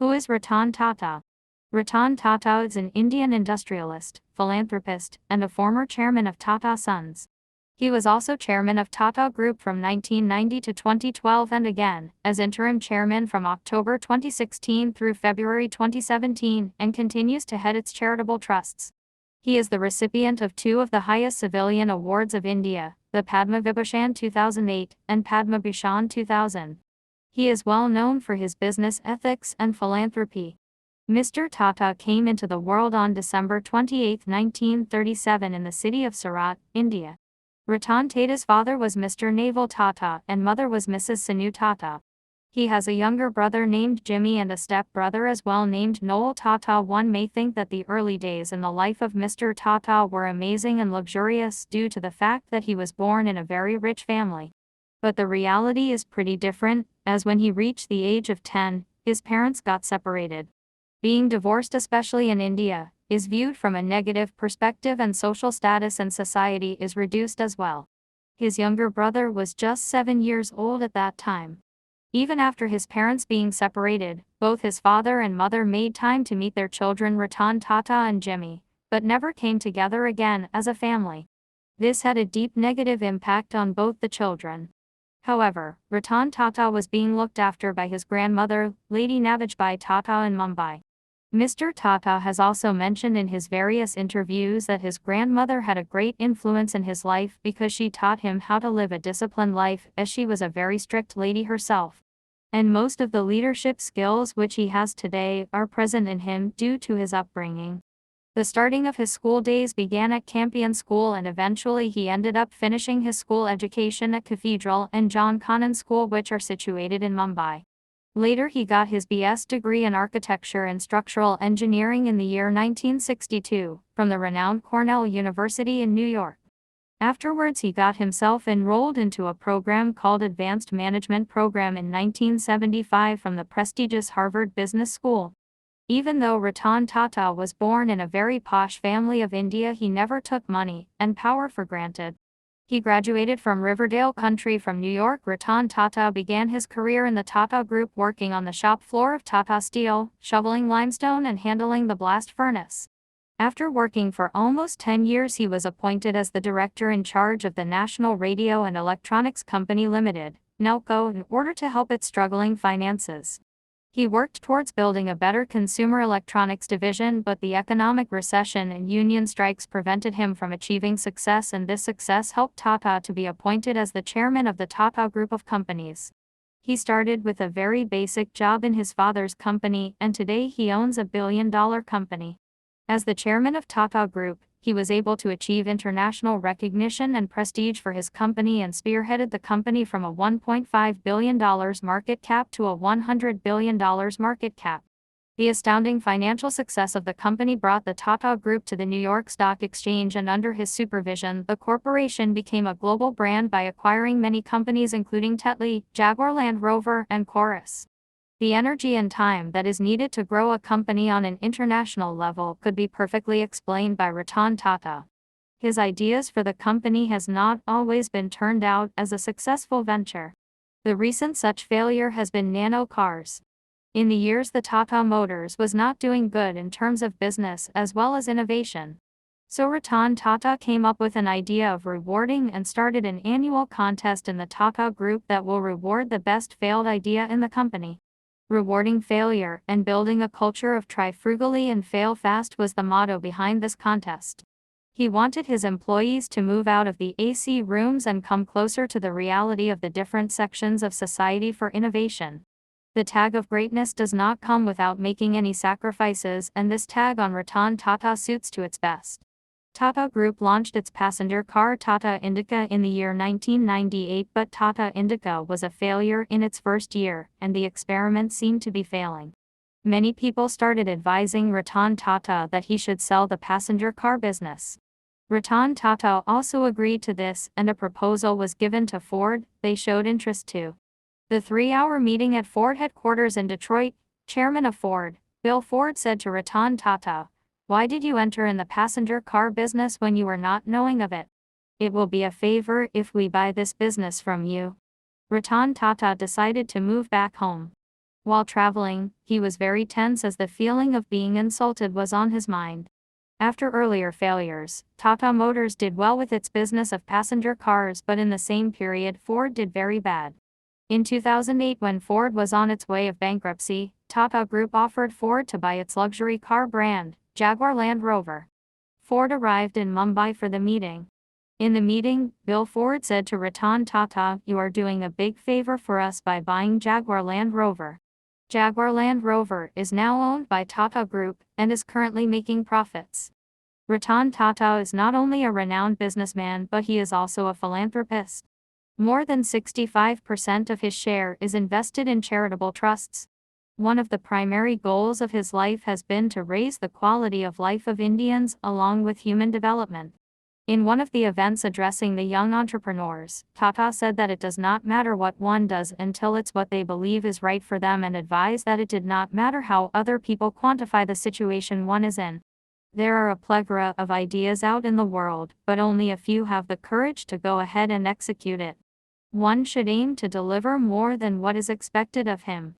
Who is Ratan Tata? Ratan Tata is an Indian industrialist, philanthropist, and a former chairman of Tata Sons. He was also chairman of Tata Group from 1990 to 2012 and again, as interim chairman from October 2016 through February 2017, and continues to head its charitable trusts. He is the recipient of two of the highest civilian awards of India, the Padma Vibhushan 2008 and Padma Bhushan 2000. He is well known for his business ethics and philanthropy. Mr. Tata came into the world on December 28, 1937 in the city of Surat, India. Rattan Tata's father was Mr. Naval Tata and mother was Mrs. Sinu Tata. He has a younger brother named Jimmy and a step-brother as well named Noel Tata. One may think that the early days in the life of Mr. Tata were amazing and luxurious due to the fact that he was born in a very rich family. But the reality is pretty different, as when he reached the age of 10, his parents got separated. Being divorced, especially in India, is viewed from a negative perspective and social status in society is reduced as well. His younger brother was just 7 years old at that time. Even after his parents being separated, both his father and mother made time to meet their children Rattan Tata and Jimmy, but never came together again as a family. This had a deep negative impact on both the children. However, Rattan Tata was being looked after by his grandmother, Lady Navajbai Tata in Mumbai. Mr. Tata has also mentioned in his various interviews that his grandmother had a great influence in his life because she taught him how to live a disciplined life, as she was a very strict lady herself. And most of the leadership skills which he has today are present in him due to his upbringing. The starting of his school days began at Campion School and eventually he ended up finishing his school education at Cathedral and John Connon School, which are situated in Mumbai. Later he got his BS degree in Architecture and Structural Engineering in the year 1962, from the renowned Cornell University in New York. Afterwards he got himself enrolled into a program called Advanced Management Program in 1975 from the prestigious Harvard Business School. Even though Ratan Tata was born in a very posh family of India, he never took money and power for granted. He graduated from Riverdale Country from New York. Ratan Tata began his career in the Tata Group working on the shop floor of Tata Steel, shoveling limestone and handling the blast furnace. After working for almost 10 years he was appointed as the director in charge of the National Radio and Electronics Company Limited, NELCO, in order to help its struggling finances. He worked towards building a better consumer electronics division, but the economic recession and union strikes prevented him from achieving success, and this success helped Tata to be appointed as the chairman of the Tata Group of companies. He started with a very basic job in his father's company, and today he owns a billion-dollar company. As the chairman of Tata Group, he was able to achieve international recognition and prestige for his company and spearheaded the company from a $1.5 billion market cap to a $100 billion market cap. The astounding financial success of the company brought the Tata Group to the New York Stock Exchange, and under his supervision, the corporation became a global brand by acquiring many companies including Tetley, Jaguar Land Rover, and Chorus. The energy and time that is needed to grow a company on an international level could be perfectly explained by Ratan Tata. His ideas for the company has not always been turned out as a successful venture. The recent such failure has been nano cars. In the years the Tata Motors was not doing good in terms of business as well as innovation. So Ratan Tata came up with an idea of rewarding and started an annual contest in the Tata Group that will reward the best failed idea in the company. Rewarding failure and building a culture of try frugally and fail fast was the motto behind this contest. He wanted his employees to move out of the AC rooms and come closer to the reality of the different sections of society for innovation. The tag of greatness does not come without making any sacrifices, and this tag on Ratan Tata suits to its best. Tata Group launched its passenger car Tata Indica in the year 1998, but Tata Indica was a failure in its first year, and the experiment seemed to be failing. Many people started advising Ratan Tata that he should sell the passenger car business. Ratan Tata also agreed to this, and a proposal was given to Ford. They showed interest too. The 3-hour meeting at Ford headquarters in Detroit, chairman of Ford, Bill Ford, said to Ratan Tata, "Why did you enter in the passenger car business when you were not knowing of it? It will be a favor if we buy this business from you." Ratan Tata decided to move back home. While traveling, he was very tense as the feeling of being insulted was on his mind. After earlier failures, Tata Motors did well with its business of passenger cars, but in the same period Ford did very bad. In 2008, when Ford was on its way of bankruptcy, Tata Group offered Ford to buy its luxury car brand, Jaguar Land Rover. Ford arrived in Mumbai for the meeting. In the meeting, Bill Ford said to Rattan Tata, "You are doing a big favor for us by buying Jaguar Land Rover." Jaguar Land Rover is now owned by Tata Group and is currently making profits. Rattan Tata is not only a renowned businessman, but he is also a philanthropist. More than 65% of his share is invested in charitable trusts. One of the primary goals of his life has been to raise the quality of life of Indians along with human development. In one of the events addressing the young entrepreneurs, Tata said that it does not matter what one does until it's what they believe is right for them, and advised that it did not matter how other people quantify the situation one is in. There are a plethora of ideas out in the world, but only a few have the courage to go ahead and execute it. One should aim to deliver more than what is expected of him.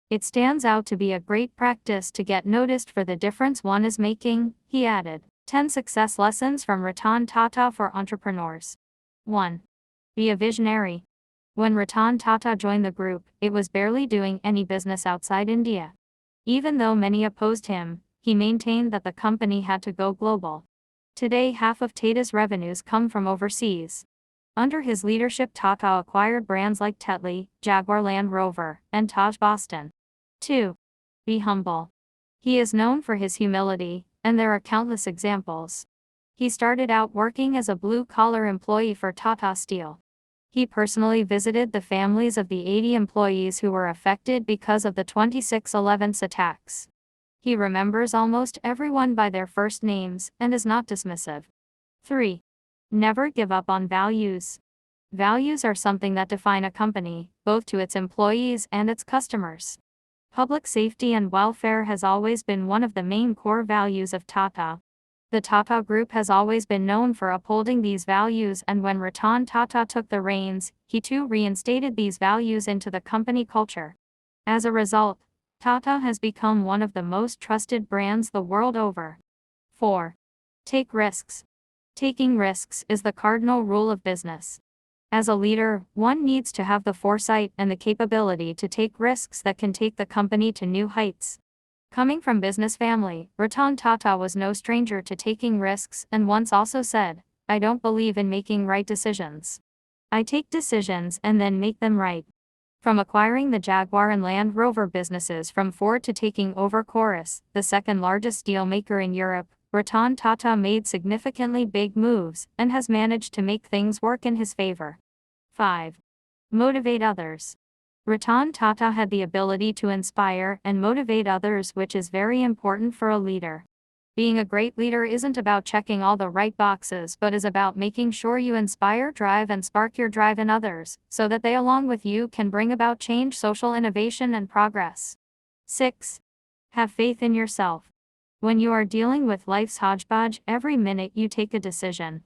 It stands out to be a great practice to get noticed for the difference one is making, he added. 10 Success Lessons from Rattan Tata for Entrepreneurs. 1. Be a visionary. When Rattan Tata joined the group, it was barely doing any business outside India. Even though many opposed him, he maintained that the company had to go global. Today, half of Tata's revenues come from overseas. Under his leadership, Tata acquired brands like Tetley, Jaguar Land Rover, and Taj Boston. 2. Be humble. He is known for his humility, and there are countless examples. He started out working as a blue-collar employee for Tata Steel. He personally visited the families of the 80 employees who were affected because of the 26/11 attacks. He remembers almost everyone by their first names and is not dismissive. 3. Never give up on values. Values are something that define a company, both to its employees and its customers. Public safety and welfare has always been one of the main core values of Tata. The Tata Group has always been known for upholding these values, and when Rattan Tata took the reins, he too reinstated these values into the company culture. As a result, Tata has become one of the most trusted brands the world over. 4. Take risks. Taking risks is the cardinal rule of business. As a leader, one needs to have the foresight and the capability to take risks that can take the company to new heights. Coming from business family, Rattan Tata was no stranger to taking risks and once also said, "I don't believe in making right decisions. I take decisions and then make them right." From acquiring the Jaguar and Land Rover businesses from Ford to taking over Chorus, the second largest steel maker in Europe, Rattan Tata made significantly big moves and has managed to make things work in his favor. 5. Motivate others. Rattan Tata had the ability to inspire and motivate others, which is very important for a leader. Being a great leader isn't about checking all the right boxes, but is about making sure you inspire, drive, and spark your drive in others, so that they along with you can bring about change, social innovation, and progress. 6. Have faith in yourself. When you are dealing with life's hodgepodge, every minute you take a decision.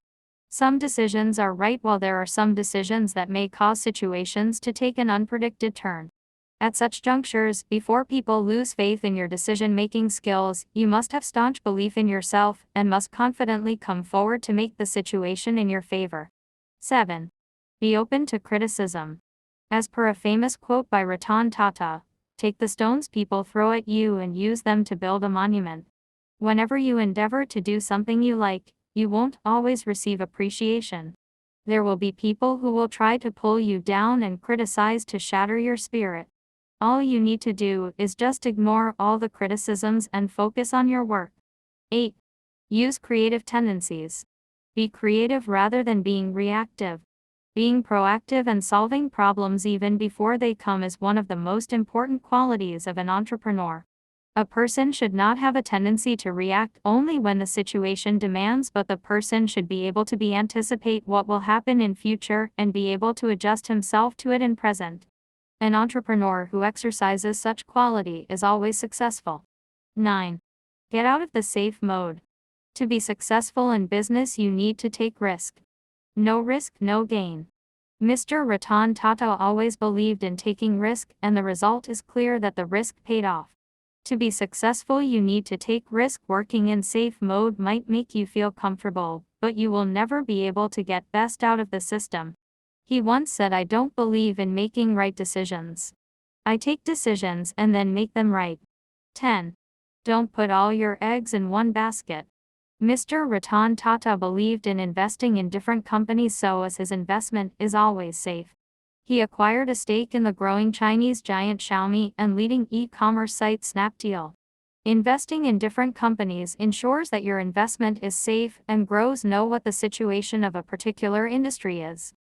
Some decisions are right, while there are some decisions that may cause situations to take an unpredicted turn. At such junctures, before people lose faith in your decision-making skills, you must have staunch belief in yourself and must confidently come forward to make the situation in your favor. 7. Be open to criticism. As per a famous quote by Rattan Tata, "Take the stones people throw at you and use them to build a monument." Whenever you endeavor to do something you like, you won't always receive appreciation. There will be people who will try to pull you down and criticize to shatter your spirit. All you need to do is just ignore all the criticisms and focus on your work. 8. Use creative tendencies. Be creative rather than being reactive. Being proactive and solving problems even before they come is one of the most important qualities of an entrepreneur. A person should not have a tendency to react only when the situation demands, but the person should be able to anticipate what will happen in future and be able to adjust himself to it in present. An entrepreneur who exercises such quality is always successful. 9. Get out of the safe mode. To be successful in business, you need to take risk. No risk, no gain. Mr. Ratan Tata always believed in taking risk, and the result is clear that the risk paid off. To be successful, you need to take risk. Working in safe mode might make you feel comfortable, but you will never be able to get best out of the system. He once said, "I don't believe in making right decisions. I take decisions and then make them right." 10. Don't put all your eggs in one basket. Mr. Rattan Tata believed in investing in different companies so as his investment is always safe. He acquired a stake in the growing Chinese giant Xiaomi and leading e-commerce site Snapdeal. Investing in different companies ensures that your investment is safe and grows. Know what the situation of a particular industry is.